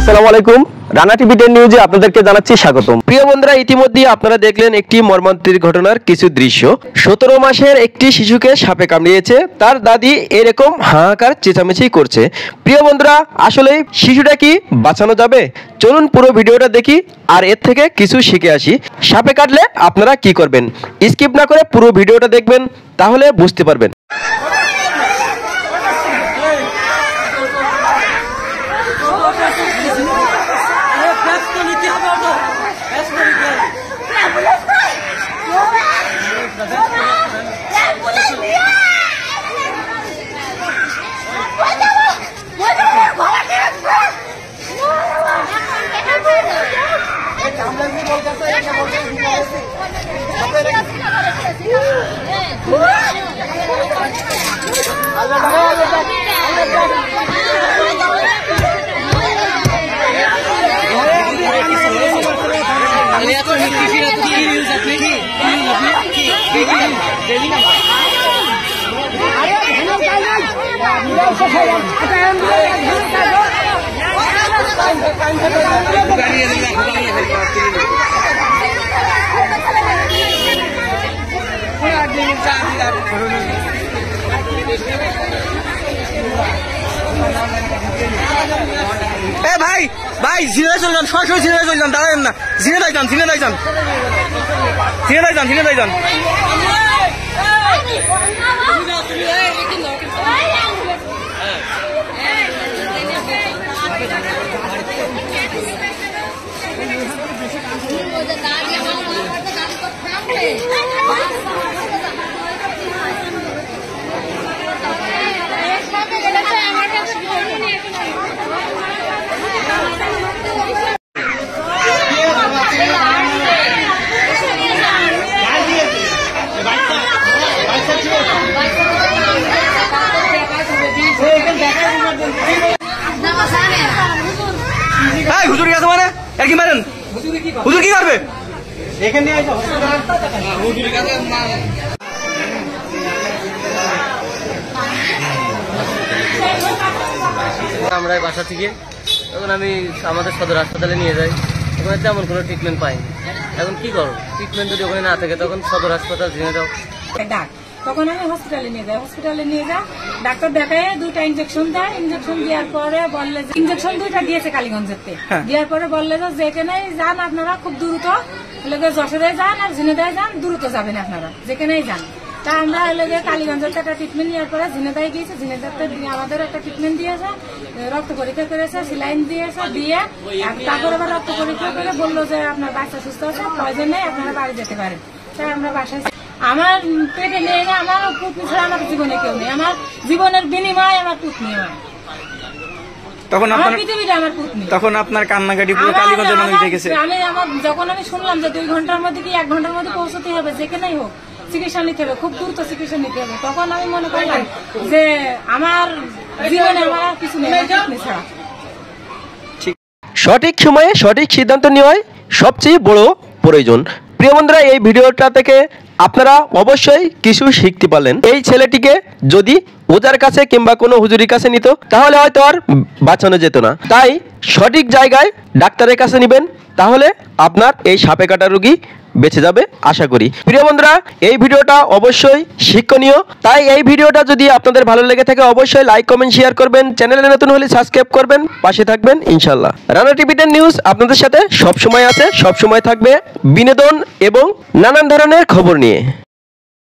আসসালামু আলাইকুম, রানা টিভি 10 নিউজে আপনাদেরকে জানাচ্ছি স্বাগতম। প্রিয় বন্ধুরা, ইতিমধ্যে আপনারা দেখলেন একটি মর্মান্তিক ঘটনার কিছু দৃশ্য। 17 মাসের একটি শিশুকে সাপে কামড়িয়েছে, তার দাদি এরকম হাহাকার চেঁচামেচি করছে। প্রিয় বন্ধুরা, আসলে শিশুটা কি বাঁচানো যাবে? চলুন পুরো ভিডিওটা দেখি আর এর থেকে কিছু শিখে আসি। সাপে কাটলে আপনারা কি করবেন? স্কিপ না করে পুরো ভিডিওটা দেখবেন, তাহলে বুঝতে পারবেন। ভাই ভাই জিনে চলে যান, সরাসরি জিনে চলে যান, দাঁড়াবেন না। জিনে যাই যান, জিনে যাই যান, জিনে যাই যান, জিনে যাই যান। হুজুর গেছে মানে আর কি মারেন? হুজুর কি করবে? আমরা বাসা থেকে তখন আমি আমাদের সদর হাসপাতালে নিয়ে যাই, ওখানে তেমন কোনো ট্রিটমেন্ট পাইনি। এখন কি করো? ট্রিটমেন্ট যদি ওখানে না থাকে তখন সদর হাসপাতাল ঝিঙে যাও। তখন আমি হসপিটালে নিয়ে যাই, ডাক্তার দেখায় 2টা ইঞ্জেকশন দেয়। ইঞ্জেকশন দেওয়ার পরে বললে, ইঞ্জেকশন 2টা দিয়েছে কালীগঞ্জেতে, দেওয়ার পরে বললে যে যেখানে যান আপনারা খুব দ্রুত যশোরে যান আর ঝিনেদায় যান, দ্রুত যাবেন আপনারা যেখানেই যান। তা আমরা কালীগঞ্জের একটা ট্রিটমেন্ট নেওয়ার পরে ঝিনেদায় গিয়েছি, ঝিনেদাতে আমাদের একটা ট্রিটমেন্ট দিয়েছে, রক্ত পরীক্ষা করেছে, সিলাইন দিয়েছে, দিয়ে তারপরে আবার রক্ত পরীক্ষা করে বললো যে আপনার বাচ্চা সুস্থ আছে, প্রয়োজন নেই, আপনারা বাড়ি যেতে পারেন। তাই আমরা বাসায়, আমার পেটে নেই, আমার পুতনি ছাড়া আমার জীবনে কেউ নেই, আমার জীবনের বিনিময় আমার পুতনি হয়। তখন আপনার কান্নাকাটি পুরো কালীগঞ্জের মানুষ দেখেছে। যখন আমি শুনলাম যে 2 ঘন্টার মধ্যে কি 1 ঘন্টার মধ্যে পৌঁছতে হবে, যেখানেই হোক চিকিৎসা নিতে হবে, খুব দ্রুত চিকিৎসা নিতে হবে, তখন আমি মনে করলাম যে আমার জীবনে আমার কিছু নেই ছাড়া। সঠিক সময়ে সঠিক সিদ্ধান্ত নেওয়াই সবচেয়ে বড় প্রয়োজন। প্রিয় বন্ধুরা, এই ভিডিওটা থেকে আপনারা অবশ্যই কিছু শিখতে পারলেন। এই ছেলেটিকে যদি ওজার কাছে কিংবা কোনো হুজুরির কাছে নিত, তাহলে হয়তো আর বাঁচানো যেত না। তাই সঠিক জায়গায় ডাক্তারের কাছে নেবেন, তাহলে আপনার এই সাপে কাটা রোগী বেঁচে যাবে আশা করি। প্রিয় বন্ধুরা, এই ভিডিওটা অবশ্যই শিক্ষণীয়, তাই এই ভিডিওটা যদি আপনাদের ভালো লেগে থাকে অবশ্যই লাইক, কমেন্ট, শেয়ার করবেন। চ্যানেলে নতুন হলে সাবস্ক্রাইব করবেন, পাশে থাকবেন ইনশাল্লাহ। রানা টিভি 10 নিউজ আপনাদের সাথে সবসময় আছে, সবসময় থাকবে বিনোদন এবং নানান ধরনের খবর নিয়ে।